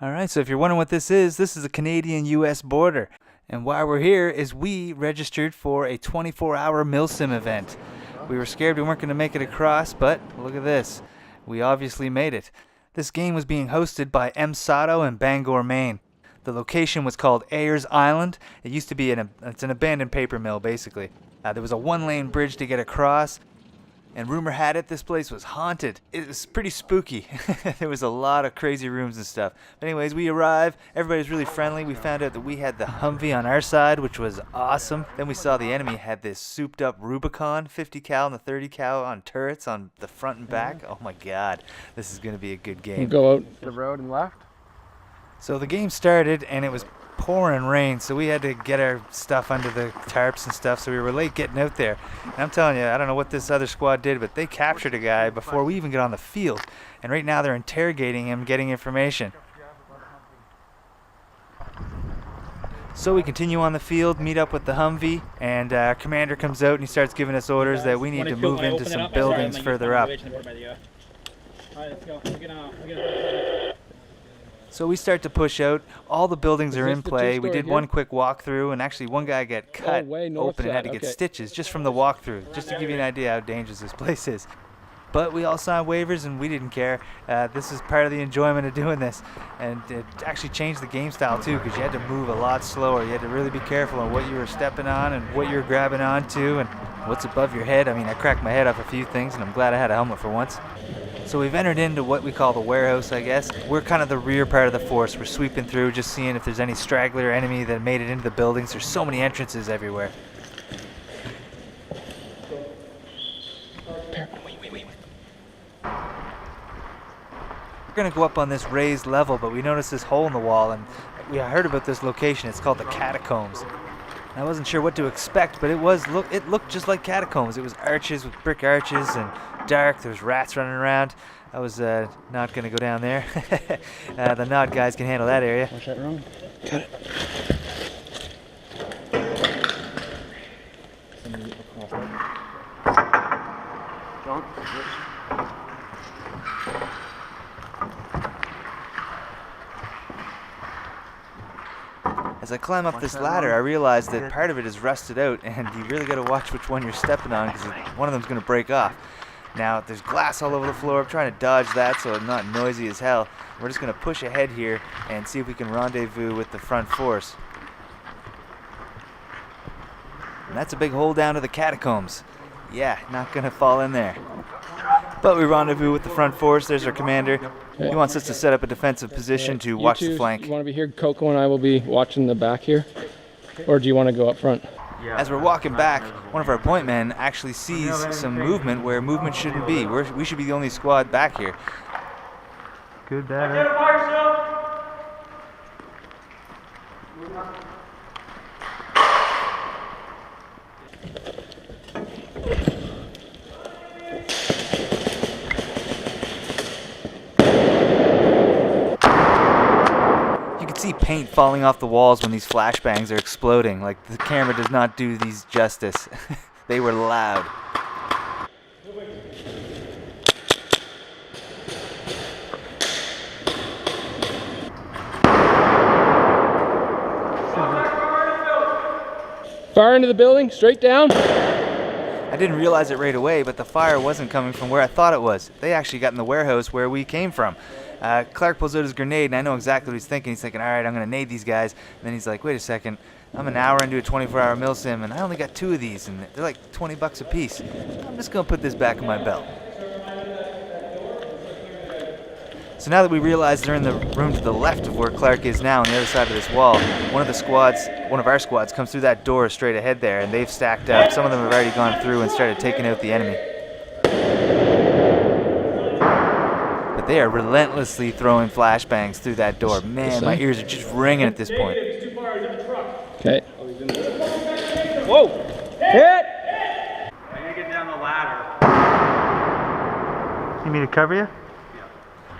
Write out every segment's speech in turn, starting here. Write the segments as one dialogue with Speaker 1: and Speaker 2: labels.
Speaker 1: Alright, so if you're wondering what this is the Canadian-US border. And why we're here is we registered for a 24-hour Milsim event. We were scared we weren't going to make it across, but look at this. We obviously made it. This game was being hosted by MSATO in Bangor, Maine. The location was called Ayers Island. It used to be it's an abandoned paper mill, basically. There was a one-lane bridge to get across. And rumor had it this place was haunted. It was pretty spooky. There was a lot of crazy rooms and stuff. But anyways, we arrived. Everybody was really friendly. We found out that we had the Humvee on our side, which was awesome. Then we saw the enemy had this souped up Rubicon 50 cal and the 30 cal on turrets on the front and back. Oh my god, this is going to be a good game.
Speaker 2: We'll go out the road and left.
Speaker 1: So the game started and it was pouring rain, so we had to get our stuff under the tarps and stuff, so we were late getting out there. And I'm telling you, I don't know what this other squad did, but they captured a guy before we even got on the field. And right now they're interrogating him, getting information. So we continue on the field, meet up with the Humvee, and our commander comes out and he starts giving us orders that we need to move into some buildings further up. So we start to push out. All the buildings are in play. We did one quick walkthrough, and actually one guy got cut open and had to get stitches just from the walkthrough, just to give you an idea how dangerous this place is. But we all signed waivers and we didn't care. This is part of the enjoyment of doing this. And it actually changed the game style too, because you had to move a lot slower. You had to really be careful on what you were stepping on and what you were grabbing onto and what's above your head. I mean, I cracked my head off a few things and I'm glad I had a helmet for once. So we've entered into what we call the warehouse, I guess. We're kind of the rear part of the force. We're sweeping through, just seeing if there's any straggler enemy that made it into the buildings. There's so many entrances everywhere. We're going to go up on this raised level, but we noticed this hole in the wall, and we heard about this location. It's called the Catacombs. I wasn't sure what to expect, but it looked just like catacombs. It was arches with brick arches and dark. There was rats running around. I was not going to go down there. The Nod guys can handle that area.
Speaker 2: Watch that room. Got it. John.
Speaker 1: As I climb up this ladder, I realize that part of it is rusted out, and you really got to watch which one you're stepping on, because one of them's going to break off. Now, there's glass all over the floor. I'm trying to dodge that so I'm not noisy as hell. We're just going to push ahead here and see if we can rendezvous with the front force. And that's a big hole down to the catacombs. Yeah, not going to fall in there. But we rendezvous with the front force. There's our commander. He wants us to set up a defensive position to watch the flank.
Speaker 2: You want to be here? Coco and I will be watching the back here? Or do you want to go up front?
Speaker 1: As we're walking back, one of our point men actually sees some movement where movement shouldn't be. We should be the only squad back here. Good, bad. See paint falling off the walls when these flashbangs are exploding. Like, the camera does not do these justice. They were loud.
Speaker 2: Fire into the building, straight down.
Speaker 1: I didn't realize it right away, but the fire wasn't coming from where I thought it was. They actually got in the warehouse where we came from. Clark pulls out his grenade, and I know exactly what he's thinking. He's thinking, all right, I'm going to nade these guys. And then he's like, wait a second, I'm an hour into a 24-hour Milsim, and I only got 2 of these, and they're like $20 a piece. I'm just going to put this back in my belt. So now that we realize they're in the room to the left of where Clark is now, on the other side of this wall, one of our squads comes through that door straight ahead there, and they've stacked up. Some of them have already gone through and started taking out the enemy. But they are relentlessly throwing flashbangs through that door. Man, my ears are just ringing at this point.
Speaker 2: Okay.
Speaker 3: Whoa! Hit! I'm gonna get down the ladder.
Speaker 1: You mean to cover you? Yeah.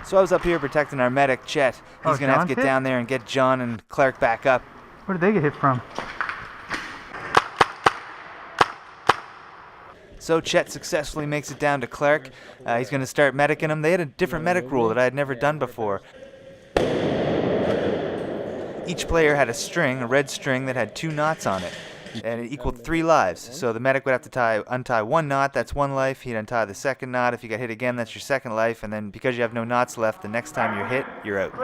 Speaker 1: So I was up here protecting our medic, Chet. He's gonna have to get down there and get John and Clark back up.
Speaker 4: Where did they get hit from?
Speaker 1: So Chet successfully makes it down to Clark. He's going to start medicing him. They had a different medic rule that I had never done before. each player had a string, a red string that had 2 knots on it, and it equaled 3 lives. So the medic would have to untie 1 knot, that's 1 life. He'd untie the second knot. If you got hit again, that's your 2nd life. And then because you have no knots left, the next time you're hit, you're out.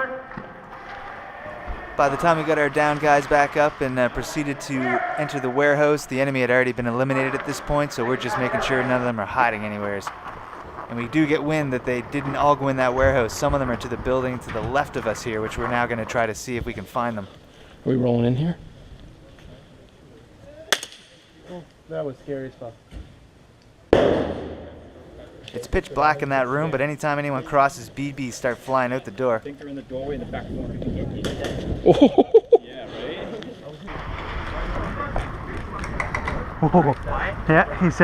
Speaker 1: By the time we got our down guys back up and proceeded to enter the warehouse, the enemy had already been eliminated at this point, so we're just making sure none of them are hiding anywheres. And we do get wind that they didn't all go in that warehouse. Some of them are to the building to the left of us here, which we're now going to try to see if we can find them.
Speaker 2: Are we rolling in here?
Speaker 3: That was scary stuff.
Speaker 1: It's pitch black in that room, but anytime anyone crosses, BBs start flying out the door.
Speaker 3: I think they're in the doorway in the back corner. Yeah, right?
Speaker 4: Yeah, he's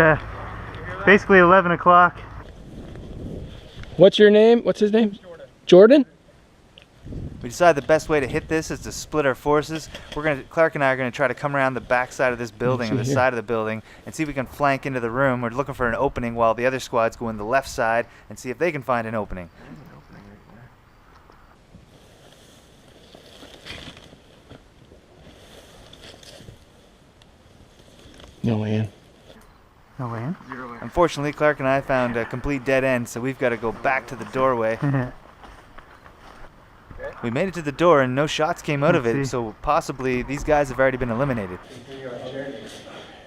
Speaker 4: basically 11 o'clock.
Speaker 2: What's your name? What's his name? Jordan?
Speaker 1: We decided the best way to hit this is to split our forces. Clark and I are gonna try to come around the back side of this building, or the side of the building, and see if we can flank into the room. We're looking for an opening while the other squads go in the left side and see if they can find an opening.
Speaker 2: No way in.
Speaker 4: No way in.
Speaker 1: Unfortunately, Clark and I found a complete dead end, so we've got to go back to the doorway. We made it to the door and no shots came out of it, so possibly these guys have already been eliminated.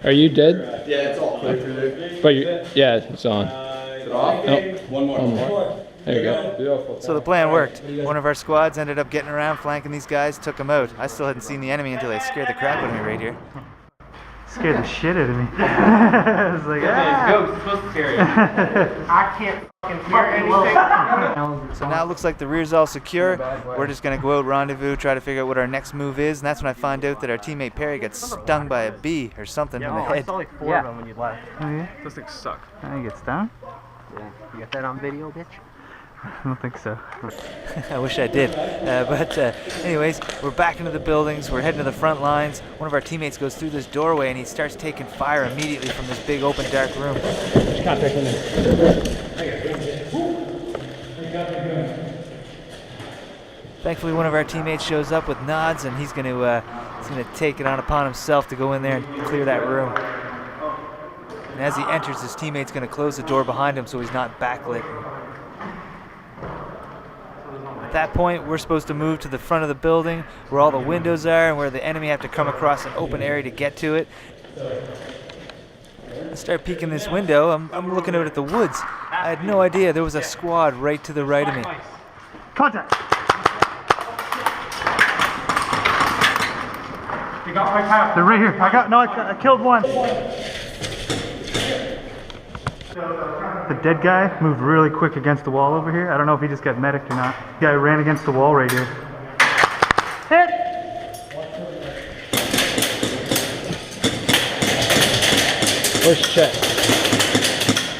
Speaker 2: Are you dead?
Speaker 5: Yeah, it's all clear through there.
Speaker 2: But yeah, it's on.
Speaker 5: Is it off?
Speaker 2: Nope.
Speaker 5: One more.
Speaker 2: There you go.
Speaker 1: So the plan worked. One of our squads ended up getting around, flanking these guys, took them out. I still hadn't seen the enemy until they scared the crap out of me right here.
Speaker 4: Scared the shit out of me. I was like,
Speaker 3: It's supposed to scare you.
Speaker 4: I can't fucking hear anything.
Speaker 1: So now it looks like the rear's all secure. We're just going to go out, rendezvous, try to figure out what our next move is, and that's when I find out that our teammate Perry got stung by a bee or something in the head.
Speaker 3: I saw like 4 of them when you left.
Speaker 4: Oh, yeah?
Speaker 3: Those things suck.
Speaker 4: I get stung?
Speaker 3: Yeah. You got that on video, bitch?
Speaker 4: I don't think so.
Speaker 1: I wish I did. Anyways, we're back into the buildings. We're heading to the front lines. One of our teammates goes through this doorway and he starts taking fire immediately from this big open dark room.
Speaker 2: Contact in there.
Speaker 1: Thankfully, one of our teammates shows up with nods, and he's going to take it on upon himself to go in there and clear that room. And as he enters, his teammate's going to close the door behind him so he's not backlit. At that point, we're supposed to move to the front of the building where all the windows are and where the enemy have to come across an open area to get to it. I start peeking this window. I'm looking out at the woods. I had no idea there was a squad right to the right of me.
Speaker 4: Contact!
Speaker 3: You got my cap.
Speaker 4: They're right here. I killed one. The dead guy moved really quick against the wall over here. I don't know if he just got medicked or not. The guy ran against the wall right here. Hit!
Speaker 2: Where's Chet?